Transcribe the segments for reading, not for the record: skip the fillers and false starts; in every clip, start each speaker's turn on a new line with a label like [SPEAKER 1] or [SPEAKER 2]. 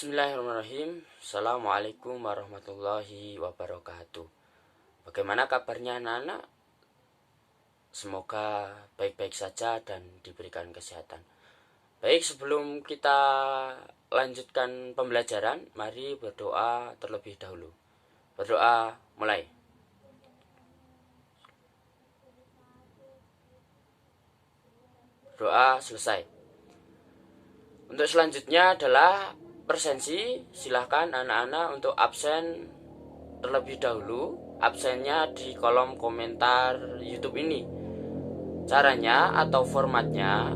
[SPEAKER 1] Bismillahirrahmanirrahim. Assalamualaikum warahmatullahi wabarakatuh. Bagaimana kabarnya anak-anak? Semoga baik-baik saja dan diberikan kesehatan. Baik, sebelum kita lanjutkan pembelajaran, mari berdoa terlebih dahulu. Berdoa mulai. Doa selesai. Untuk selanjutnya adalah presensi. Silahkan anak-anak untuk absen terlebih dahulu. Absennya di kolom komentar YouTube ini. Caranya atau formatnya,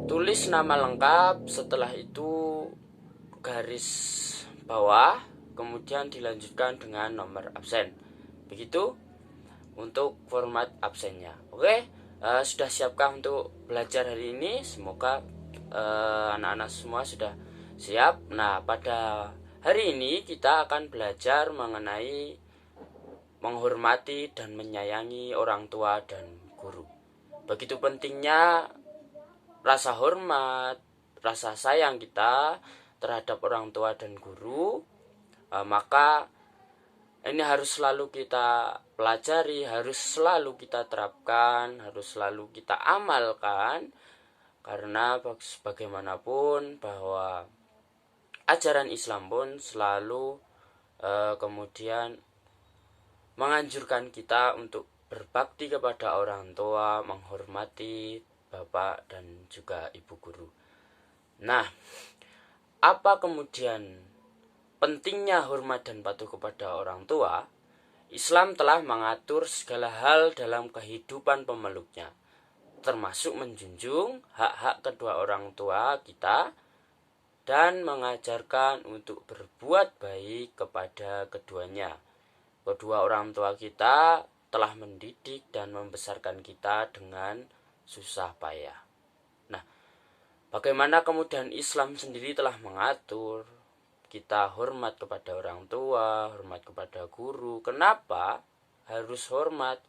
[SPEAKER 1] tulis nama lengkap, setelah itu garis bawah, kemudian dilanjutkan dengan nomor absen. Begitu untuk format absennya. Oke, sudah siapkah untuk belajar hari ini? Semoga anak-anak semua sudah siap. Nah, pada hari ini kita akan belajar mengenai menghormati dan menyayangi orang tua dan guru. Begitu pentingnya rasa hormat, rasa sayang kita terhadap orang tua dan guru, maka ini harus selalu kita pelajari, harus selalu kita terapkan, harus selalu kita amalkan. Karena bagaimanapun bahwa ajaran Islam pun selalu kemudian menganjurkan kita untuk berbakti kepada orang tua, menghormati bapak dan juga ibu guru. Nah, apa kemudian pentingnya hormat dan patuh kepada orang tua? Islam telah mengatur segala hal dalam kehidupan pemeluknya, termasuk menjunjung hak-hak kedua orang tua kita dan mengajarkan untuk berbuat baik kepada keduanya. Kedua orang tua kita telah mendidik dan membesarkan kita dengan susah payah. Nah, bagaimana kemudian Islam sendiri telah mengatur kita hormat kepada orang tua, hormat kepada guru? Kenapa harus hormat?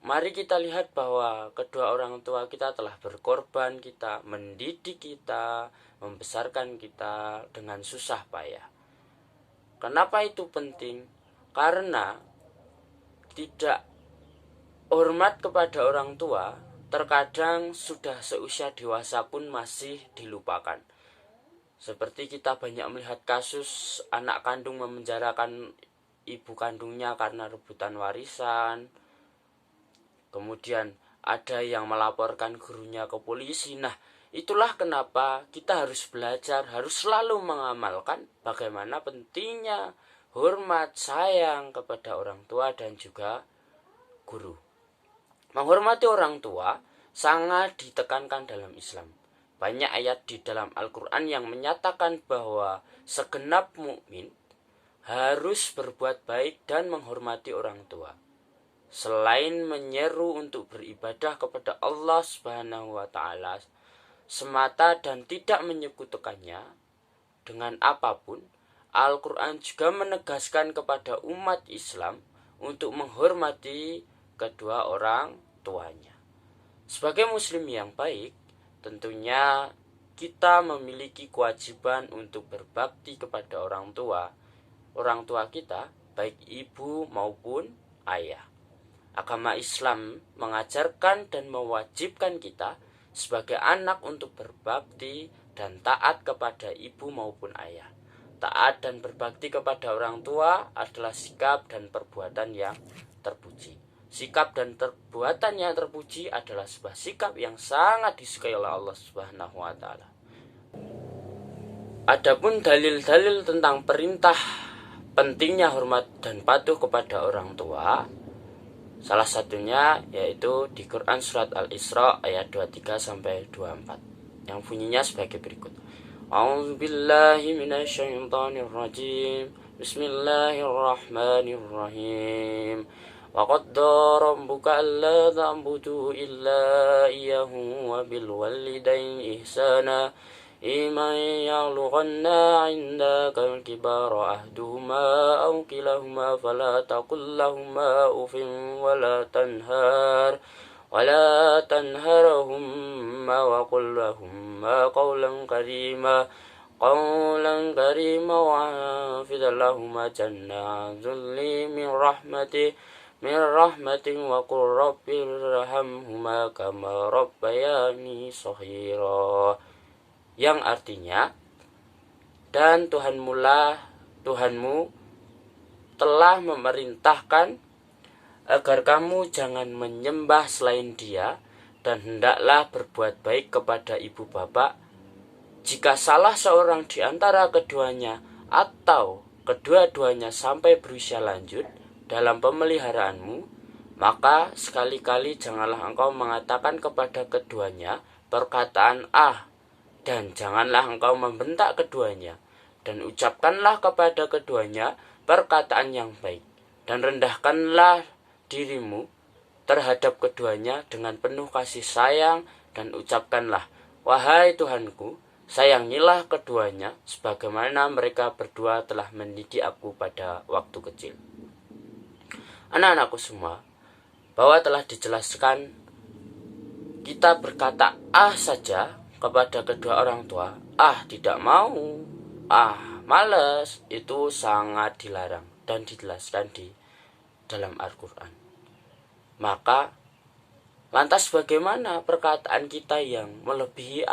[SPEAKER 1] Mari kita lihat bahwa kedua orang tua kita telah berkorban, kita mendidik kita, membesarkan kita dengan susah payah. Kenapa itu penting? Karena tidak hormat kepada orang tua terkadang sudah seusia dewasa pun masih dilupakan. Seperti kita banyak melihat kasus anak kandung memenjarakan ibu kandungnya karena rebutan warisan. Kemudian ada yang melaporkan gurunya ke polisi. Nah, itulah kenapa kita harus belajar, harus selalu mengamalkan bagaimana pentingnya hormat, sayang kepada orang tua dan juga guru. Menghormati orang tua sangat ditekankan dalam Islam. Banyak ayat di dalam Al-Quran yang menyatakan bahwa segenap mukmin harus berbuat baik dan menghormati orang tua. Selain menyeru untuk beribadah kepada Allah Subhanahu wa Ta'ala semata dan tidak menyekutukannya dengan apapun, Al-Quran juga menegaskan kepada umat Islam untuk menghormati kedua orang tuanya. Sebagai muslim yang baik, tentunya kita memiliki kewajiban untuk berbakti kepada orang tua kita, baik ibu maupun ayah. Agama Islam mengajarkan dan mewajibkan kita sebagai anak untuk berbakti dan taat kepada ibu maupun ayah. Taat dan berbakti kepada orang tua adalah sikap dan perbuatan yang terpuji. Sikap dan perbuatan yang terpuji adalah sebuah sikap yang sangat disukai oleh Allah Subhanahu wa Ta'ala. Adapun dalil-dalil tentang perintah pentingnya hormat dan patuh kepada orang tua, salah satunya yaitu di Quran surat Al-Isra ayat 23-24 yang bunyinya sebagai berikut. A'udzubillahi minasyaitonirrajim. Bismillahirrahmanirrahim. Wa qaddara rabbuka alla ta'budu illa iyyahu wa bil walidayni ihsana. إِمَّا يَبْلُغَنَّ عِندَكَ الْكِبَرَ أَحَدُهُمَا أَوْ كِلَاهُمَا فَلَا تَقُل لَّهُمَا أُفٍّ وَلَا تَنْهَرْهُمَا وقل لهم قولا كريما واحفظ لهما جنات ذل من رحمة وقل رب ارحمهما كما ربياني صغيرا, yang artinya, dan Tuhanmu telah memerintahkan agar kamu jangan menyembah selain Dia, dan hendaklah berbuat baik kepada ibu bapak. Jika salah seorang di antara keduanya atau kedua-duanya sampai berusia lanjut dalam pemeliharaanmu, maka sekali-kali janganlah engkau mengatakan kepada keduanya perkataan dan janganlah engkau membentak keduanya, dan ucapkanlah kepada keduanya perkataan yang baik, dan rendahkanlah dirimu terhadap keduanya dengan penuh kasih sayang, dan ucapkanlah, wahai Tuhanku, sayangilah keduanya sebagaimana mereka berdua telah mendidik aku pada waktu kecil. Anak-anakku semua, bahwa telah dijelaskan kita berkata saja kepada kedua orang tua, tidak mau, malas, itu sangat dilarang dan dijelaskan di dalam Al-Quran. Maka lantas bagaimana perkataan kita yang melebihi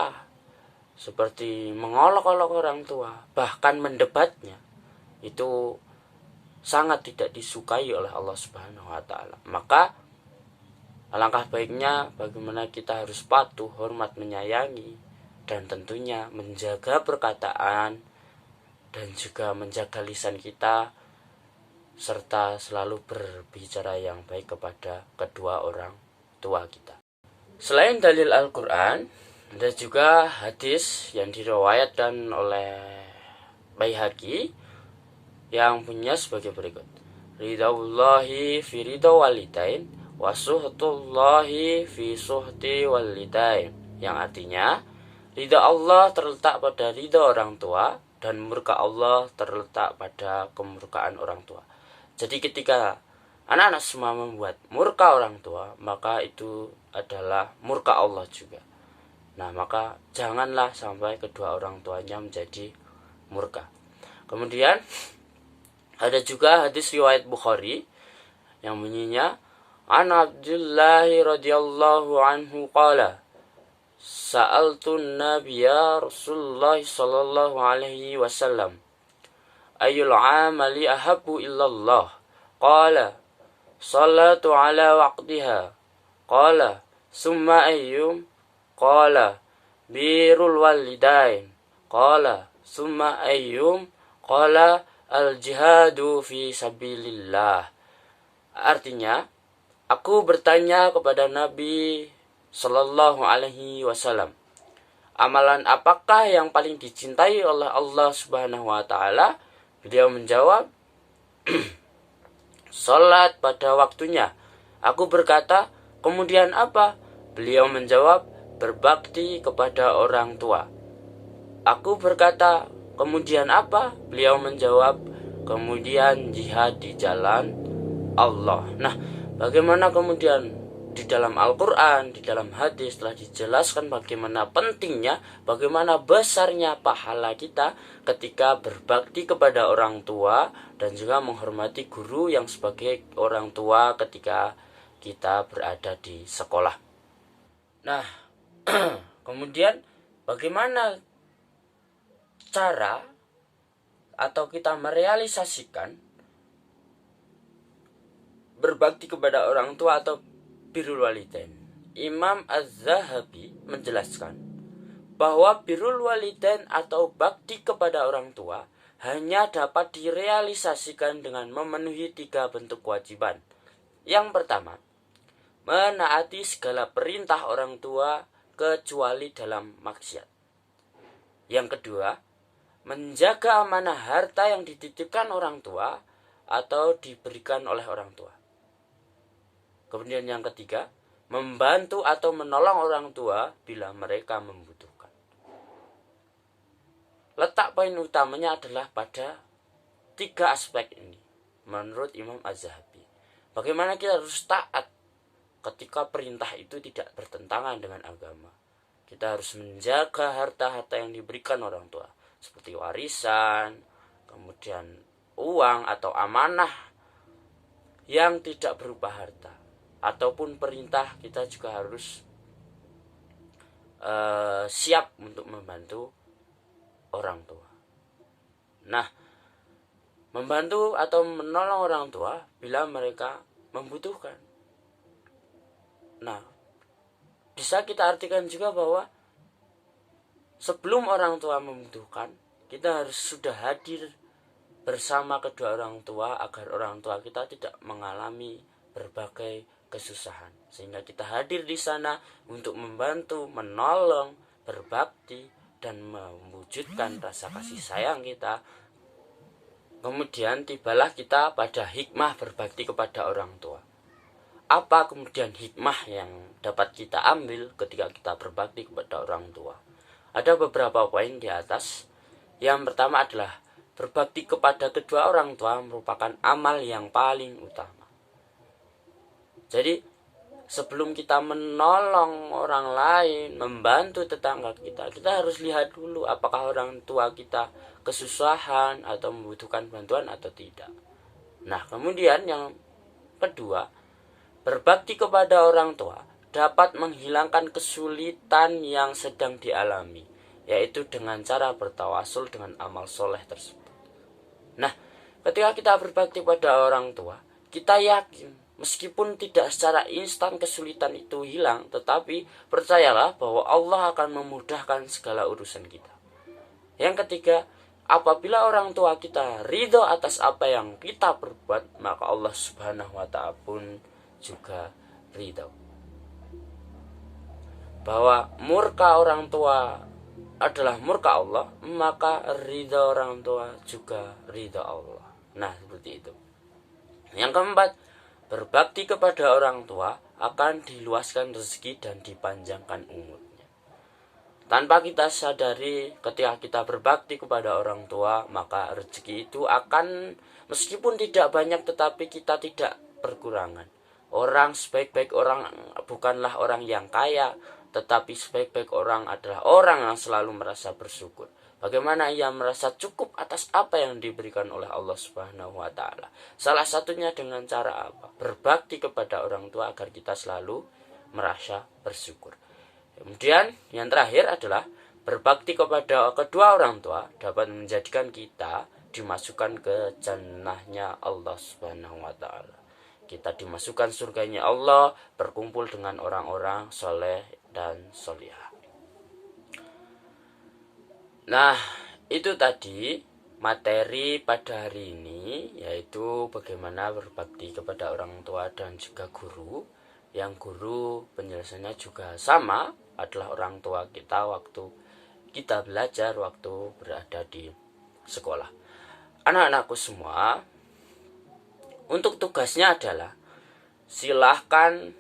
[SPEAKER 1] seperti mengolok-olok orang tua, bahkan mendebatnya, itu sangat tidak disukai oleh Allah Subhanahu wa Ta'ala. Maka alangkah baiknya bagaimana kita harus patuh, hormat, menyayangi, dan tentunya menjaga perkataan dan juga menjaga lisan kita, serta selalu berbicara yang baik kepada kedua orang tua kita. Selain dalil Al-Quran, ada juga hadis yang diriwayatkan oleh Baihaqi yang punya sebagai berikut. Ridaullahi fi ridha walidain wa suhtullahi fi suhti walidain, yang artinya ridha Allah terletak pada ridha orang tua dan murka Allah terletak pada kemurkaan orang tua. Jadi ketika anak-anak semua membuat murka orang tua, maka itu adalah murka Allah juga. Nah, maka janganlah sampai kedua orang tuanya menjadi murka. Kemudian ada juga hadis riwayat Bukhari yang bunyinya, An Abdullah radhiyallahu anhu qala Sa'altun Nabiya Rasulullah sallallahu alaihi wasallam Ayyul amali ahabbu illallah? Qala salatu ala waqtiha. Qala summa ayyum? Qala birrul walidain. Qala summa ayyum? Qala al-jihadu fi sabilillah. Artinya, aku bertanya kepada Nabi Sallallahu alaihi wasallam, amalan apakah yang paling dicintai oleh Allah Subhanahu wa Ta'ala? Beliau menjawab, salat pada waktunya. Aku berkata, kemudian apa? Beliau menjawab, berbakti kepada orang tua. Aku berkata, kemudian apa? Beliau menjawab, kemudian jihad di jalan Allah. Nah, bagaimana kemudian di dalam Al-Quran, di dalam hadis telah dijelaskan bagaimana pentingnya, bagaimana besarnya pahala kita ketika berbakti kepada orang tua dan juga menghormati guru yang sebagai orang tua ketika kita berada di sekolah. Nah, kemudian bagaimana cara atau kita merealisasikan berbakti kepada orang tua atau birrul walidain? Imam Az-Zahabi menjelaskan bahwa birrul walidain atau bakti kepada orang tua hanya dapat direalisasikan dengan memenuhi 3 bentuk kewajiban. Yang pertama, menaati segala perintah orang tua kecuali dalam maksiat. Yang kedua, menjaga amanah harta yang dititipkan orang tua atau diberikan oleh orang tua. Kemudian yang ketiga, membantu atau menolong orang tua bila mereka membutuhkan. Letak poin utamanya adalah pada 3 aspek ini menurut Imam Az-Zahabi. Bagaimana kita harus taat ketika perintah itu tidak bertentangan dengan agama. Kita harus menjaga harta-harta yang diberikan orang tua, seperti warisan, kemudian uang atau amanah yang tidak berupa harta, ataupun perintah. Kita juga harus siap untuk membantu orang tua. Nah, membantu atau menolong orang tua bila mereka membutuhkan. Nah, bisa kita artikan juga bahwa sebelum orang tua membutuhkan, kita harus sudah hadir bersama kedua orang tua agar orang tua kita tidak mengalami berbagai kesusahan, sehingga kita hadir di sana untuk membantu, menolong, berbakti, dan mewujudkan rasa kasih sayang kita. Kemudian tibalah kita pada hikmah berbakti kepada orang tua. Apa kemudian hikmah yang dapat kita ambil ketika kita berbakti kepada orang tua? Ada beberapa poin di atas. Yang pertama adalah berbakti kepada kedua orang tua merupakan amal yang paling utama. Jadi sebelum kita menolong orang lain, membantu tetangga kita, kita harus lihat dulu apakah orang tua kita kesusahan atau membutuhkan bantuan atau tidak. Nah, kemudian yang kedua, berbakti kepada orang tua dapat menghilangkan kesulitan yang sedang dialami, yaitu dengan cara bertawasul dengan amal soleh tersebut. Nah, ketika kita berbakti pada orang tua, kita yakin meskipun tidak secara instan kesulitan itu hilang, tetapi percayalah bahwa Allah akan memudahkan segala urusan kita. Yang ketiga, apabila orang tua kita ridho atas apa yang kita perbuat, maka Allah Subhanahu wa Ta'ala pun juga ridho. Bahwa murka orang tua adalah murka Allah, maka ridho orang tua juga ridho Allah. Nah, seperti itu. Yang keempat, berbakti kepada orang tua akan diluaskan rezeki dan dipanjangkan umurnya. Tanpa kita sadari, ketika kita berbakti kepada orang tua, maka rezeki itu akan, meskipun tidak banyak, tetapi kita tidak berkurangan. Orang sebaik-baik orang bukanlah orang yang kaya, tetapi sebaik-baik orang adalah orang yang selalu merasa bersyukur. Bagaimana ia merasa cukup atas apa yang diberikan oleh Allah Subhanahu wa Ta'ala. Salah satunya dengan cara apa? Berbakti kepada orang tua agar kita selalu merasa bersyukur. Kemudian yang terakhir adalah berbakti kepada kedua orang tua dapat menjadikan kita dimasukkan ke jannahnya Allah Subhanahu wa Ta'ala. Kita dimasukkan surganya Allah, berkumpul dengan orang-orang soleh dan solihah. Nah, itu tadi materi pada hari ini, yaitu bagaimana berbakti kepada orang tua dan juga guru. Yang guru penjelasannya juga sama, adalah orang tua kita waktu kita belajar, waktu berada di sekolah. Anak-anakku semua, untuk tugasnya adalah silahkan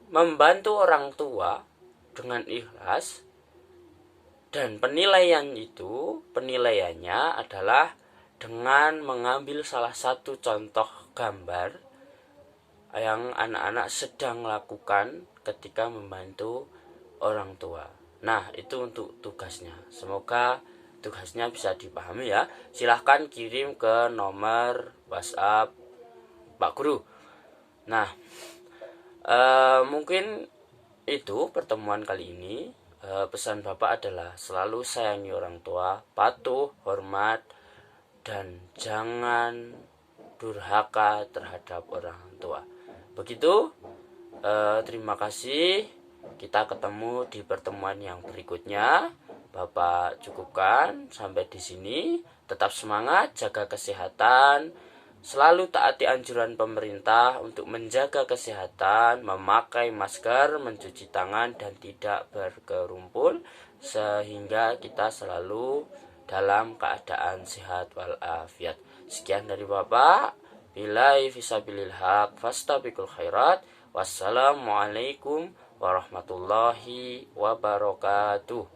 [SPEAKER 1] membantu orang tua dengan ikhlas, dan penilaiannya adalah dengan mengambil salah satu contoh gambar yang anak-anak sedang lakukan ketika membantu orang tua. Nah, itu untuk tugasnya. Semoga tugasnya bisa dipahami ya. Silahkan kirim ke nomor WhatsApp Pak Guru. Nah, mungkin itu pertemuan kali ini. Pesan Bapak adalah selalu sayangi orang tua, patuh, hormat, dan jangan durhaka terhadap orang tua. Begitu. Terima kasih. Kita ketemu di pertemuan yang berikutnya. Bapak cukupkan sampai di sini. Tetap semangat, jaga kesehatan. Selalu taati anjuran pemerintah untuk menjaga kesehatan, memakai masker, mencuci tangan, dan tidak berkerumpul, sehingga kita selalu dalam keadaan sehat walafiat. Sekian dari Bapak. Billahi fisabilil haq, fastabiqul khairat. Wassalamualaikum warahmatullahi wabarakatuh.